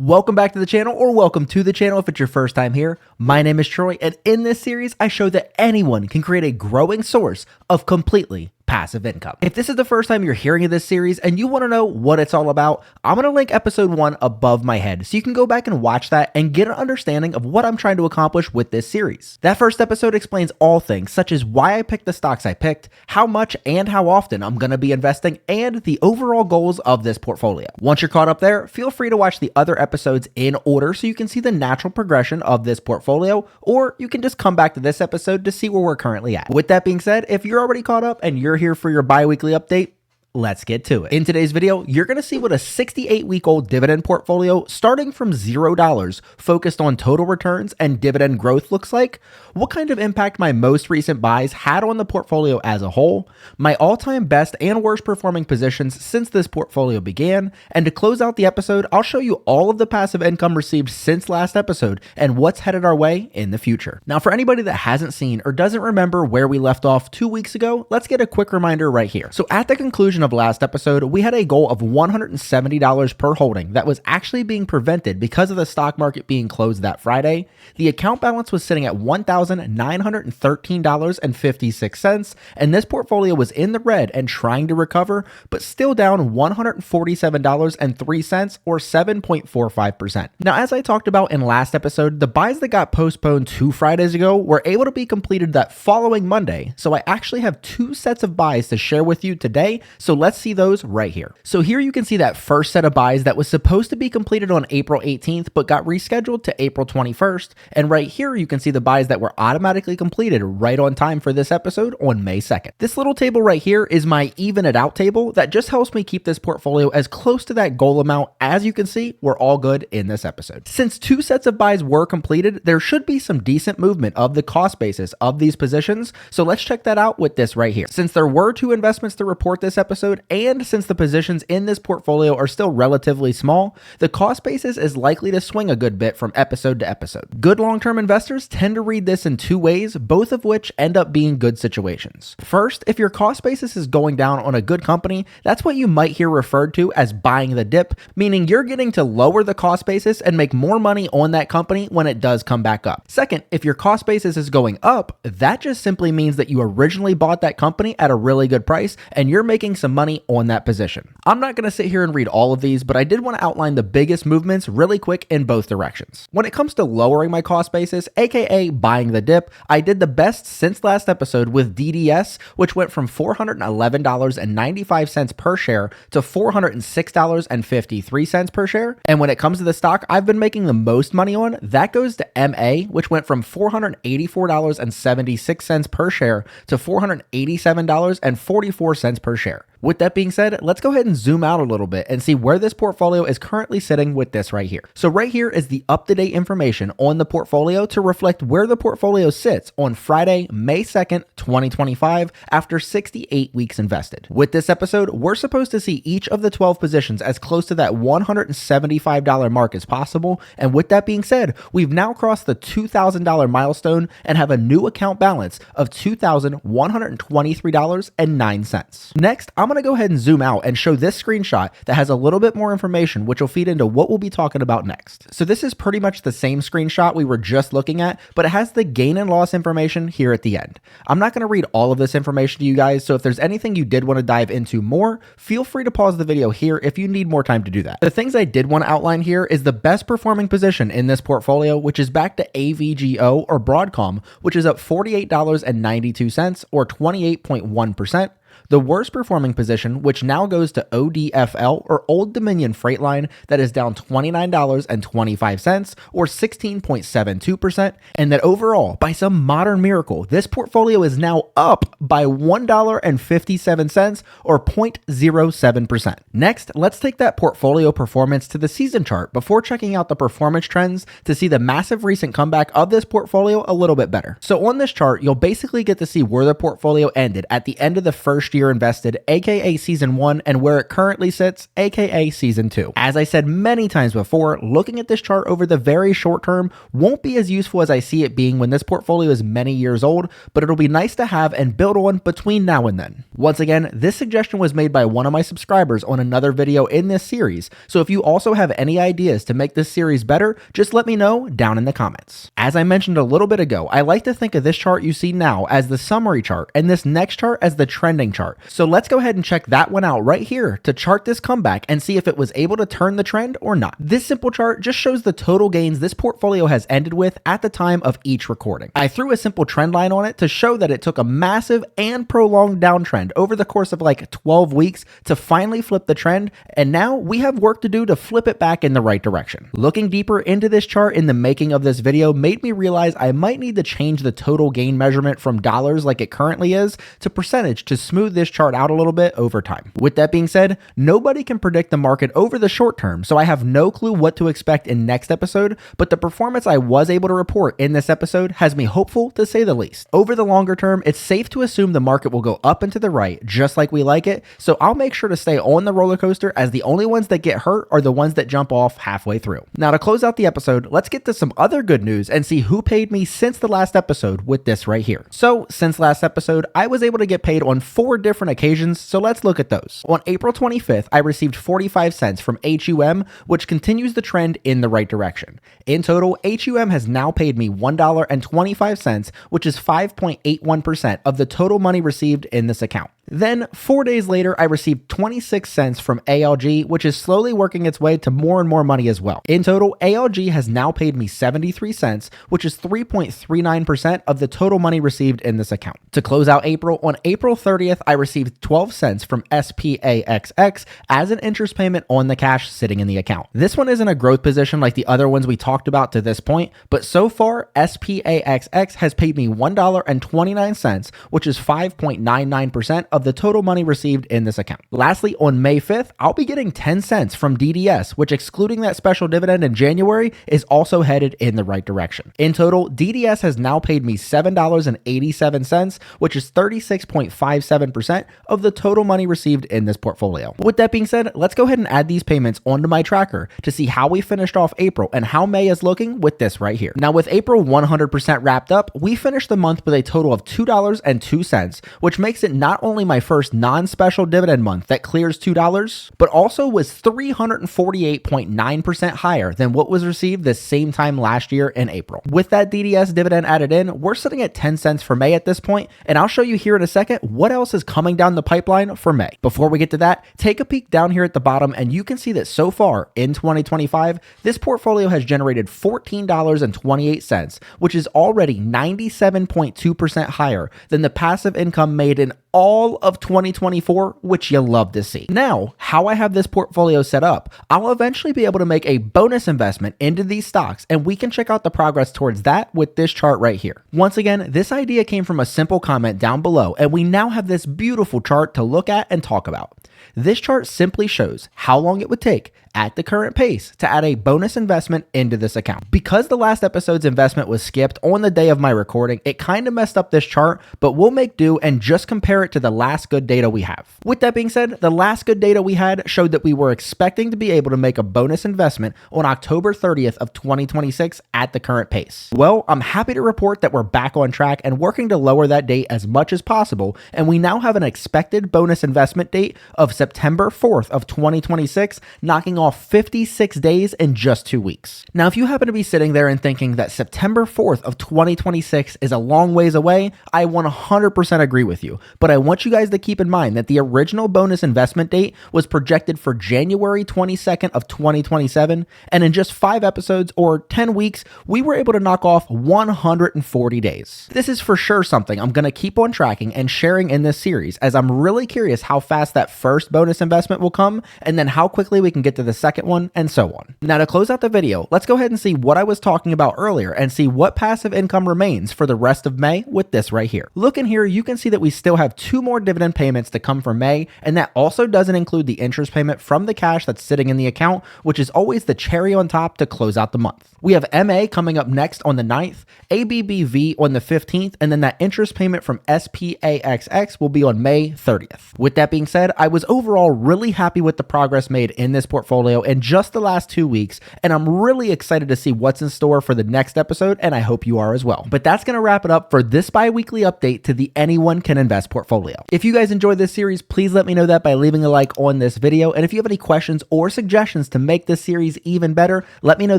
Welcome back to the channel, or welcome to the channel if it's your first time here. My name is Troy, and in this series, I show that anyone can create a growing source of completely passive income. If this is the first time you're hearing of this series and you want to know what it's all about, I'm going to link episode 1 above my head so you can go back and watch that and get an understanding of what I'm trying to accomplish with this series. That first episode explains all things such as why I picked the stocks I picked, how much and how often I'm going to be investing, and the overall goals of this portfolio. Once you're caught up there, feel free to watch the other episodes in order so you can see the natural progression of this portfolio, or you can just come back to this episode to see where we're currently at. With that being said, if you're already caught up and you're here for your bi-weekly update, let's get to it. In today's video, you're going to see what a 68-week-old dividend portfolio starting from $0 focused on total returns and dividend growth looks like, what kind of impact my most recent buys had on the portfolio as a whole, my all-time best and worst performing positions since this portfolio began, and to close out the episode, I'll show you all of the passive income received since last episode and what's headed our way in the future. Now, for anybody that hasn't seen or doesn't remember where we left off 2 weeks ago, let's get a quick reminder right here. So at the conclusion of last episode, we had a goal of $170 per holding that was actually being prevented because of the stock market being closed that Friday. The account balance was sitting at $1,913.56, and this portfolio was in the red and trying to recover, but still down $147.03 or 7.45%. Now, as I talked about in last episode, the buys that got postponed 2 Fridays ago were able to be completed that following Monday, so I actually have 2 sets of buys to share with you today, so let's see those right here. So here you can see that first set of buys that was supposed to be completed on April 18th, but got rescheduled to April 21st. And right here, you can see the buys that were automatically completed right on time for this episode on May 2nd. This little table right here is my even it out table that just helps me keep this portfolio as close to that goal amount. As you can see, we're all good in this episode. Since 2 sets of buys were completed, there should be some decent movement of the cost basis of these positions. So let's check that out with this right here. Since there were 2 investments to report this episode, and since the positions in this portfolio are still relatively small, the cost basis is likely to swing a good bit from episode to episode. Good long-term investors tend to read this in 2 ways, both of which end up being good situations. First, if your cost basis is going down on a good company, that's what you might hear referred to as buying the dip, meaning you're getting to lower the cost basis and make more money on that company when it does come back up. Second, if your cost basis is going up, that just simply means that you originally bought that company at a really good price and you're making some money on that position. I'm not going to sit here and read all of these, but I did want to outline the biggest movements really quick in both directions. When it comes to lowering my cost basis, aka buying the dip, I did the best since last episode with DDS, which went from $411.95 per share to $406.53 per share. And when it comes to the stock I've been making the most money on, that goes to MA, which went from $484.76 per share to $487.44 per share. With that being said, let's go ahead and zoom out a little bit and see where this portfolio is currently sitting with this right here. So right here is the up-to-date information on the portfolio to reflect where the portfolio sits on Friday, May 2nd, 2025, after 68 weeks invested. With this episode, we're supposed to see each of the 12 positions as close to that $175 mark as possible. And with that being said, we've now crossed the $2,000 milestone and have a new account balance of $2,123.09. Next, I'm going to go ahead and zoom out and show this screenshot that has a little bit more information, which will feed into what we'll be talking about next. So this is pretty much the same screenshot we were just looking at, but it has the gain and loss information here at the end. I'm not going to read all of this information to you guys, so if there's anything you did want to dive into more, feel free to pause the video here if you need more time to do that. The things I did want to outline here is the best performing position in this portfolio, which is back to AVGO or Broadcom, which is up $48.92 or 28.1%. The worst performing position, which now goes to ODFL or Old Dominion Freight Line, that is down $29.25 or 16.72%, and that overall, by some modern miracle, this portfolio is now up by $1.57 or 0.07%. Next, let's take that portfolio performance to the season chart before checking out the performance trends to see the massive recent comeback of this portfolio a little bit better. So on this chart, you'll basically get to see where the portfolio ended at the end of the first year year invested, aka season 1, and where it currently sits, aka season 2. As I said many times before, looking at this chart over the very short term won't be as useful as I see it being when this portfolio is many years old, but it'll be nice to have and build on between now and then. Once again, this suggestion was made by one of my subscribers on another video in this series, so if you also have any ideas to make this series better, just let me know down in the comments. As I mentioned a little bit ago, I like to think of this chart you see now as the summary chart and this next chart as the trending chart. So let's go ahead and check that one out right here to chart this comeback and see if it was able to turn the trend or not. This simple chart just shows the total gains this portfolio has ended with at the time of each recording. I threw a simple trend line on it to show that it took a massive and prolonged downtrend over the course of like 12 weeks to finally flip the trend, and now we have work to do to flip it back in the right direction. Looking deeper into this chart in the making of this video made me realize I might need to change the total gain measurement from dollars like it currently is to percentage to smooth this chart out a little bit over time. With that being said, nobody can predict the market over the short term, so I have no clue what to expect in next episode, but the performance I was able to report in this episode has me hopeful to say the least. Over the longer term, it's safe to assume the market will go up and to the right just like we like it, so I'll make sure to stay on the roller coaster, as the only ones that get hurt are the ones that jump off halfway through. Now, to close out the episode, let's get to some other good news and see who paid me since the last episode with this right here. So since last episode, I was able to get paid on 4 different occasions, so let's look at those. On April 25th, I received 45 cents from HUM, which continues the trend in the right direction. In total, HUM has now paid me $1.25, which is 5.81% of the total money received in this account. Then, 4 days later, I received 26 cents from ALG, which is slowly working its way to more and more money as well. In total, ALG has now paid me 73 cents, which is 3.39% of the total money received in this account. To close out April, on April 30th, I received 12 cents from SPAXX as an interest payment on the cash sitting in the account. This one isn't a growth position like the other ones we talked about to this point, but so far, SPAXX has paid me $1.29, which is 5.99% of the total money received in this account. Lastly, on May 5th, I'll be getting 10 cents from DDS, which excluding that special dividend in January is also headed in the right direction. In total, DDS has now paid me $7.87, which is 36.57% of the total money received in this portfolio. With that being said, let's go ahead and add these payments onto my tracker to see how we finished off April and how May is looking with this right here. Now, with April 100% wrapped up, we finished the month with a total of $2.02, which makes it not only my first non-special dividend month that clears $2, but also was 348.9% higher than what was received the same time last year in April. With that DDS dividend added in, we're sitting at 10 cents for May at this point, and I'll show you here in a second what else is coming down the pipeline for May. Before we get to that, take a peek down here at the bottom and you can see that so far in 2025, this portfolio has generated $14.28, which is already 97.2% higher than the passive income made in all of 2024, which you'll love to see. Now, how I have this portfolio set up, I'll eventually be able to make a bonus investment into these stocks, and we can check out the progress towards that with this chart right here. Once again, this idea came from a simple comment down below, and we now have this beautiful chart to look at and talk about. This chart simply shows how long it would take at the current pace to add a bonus investment into this account. Because the last episode's investment was skipped on the day of my recording, it kind of messed up this chart, but we'll make do and just compare it to the last good data we have. With that being said, the last good data we had showed that we were expecting to be able to make a bonus investment on October 30th of 2026 at the current pace. Well, I'm happy to report that we're back on track and working to lower that date as much as possible, and we now have an expected bonus investment date of September 4th of 2026, knocking off 56 days in just 2 weeks. Now, if you happen to be sitting there and thinking that September 4th of 2026 is a long ways away, I 100% agree with you. But I want you guys to keep in mind that the original bonus investment date was projected for January 22nd of 2027, and in just 5 episodes or 10 weeks, we were able to knock off 140 days. This is for sure something I'm going to keep on tracking and sharing in this series, as I'm really curious how fast that first bonus investment will come, and then how quickly we can get to the the second one, and so on. Now to close out the video, let's go ahead and see what I was talking about earlier and see what passive income remains for the rest of May with this right here. Looking here, you can see that we still have 2 more dividend payments to come for May, and that also doesn't include the interest payment from the cash that's sitting in the account, which is always the cherry on top to close out the month. We have MA coming up next on the 9th, ABBV on the 15th, and then that interest payment from SPAXX will be on May 30th. With that being said, I was overall really happy with the progress made in this portfolio in just the last 2 weeks, and I'm really excited to see what's in store for the next episode, and I hope you are as well. But that's going to wrap it up for this bi-weekly update to the Anyone Can Invest portfolio. If you guys enjoyed this series, please let me know that by leaving a like on this video, and if you have any questions or suggestions to make this series even better, let me know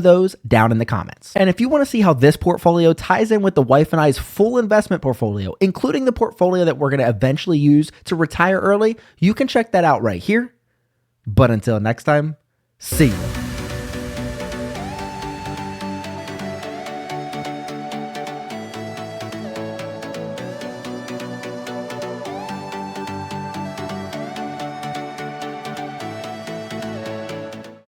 those down in the comments. And if you want to see how this portfolio ties in with the wife and I's full investment portfolio, including the portfolio that we're going to eventually use to retire early, you can check that out right here. But until next time, see you.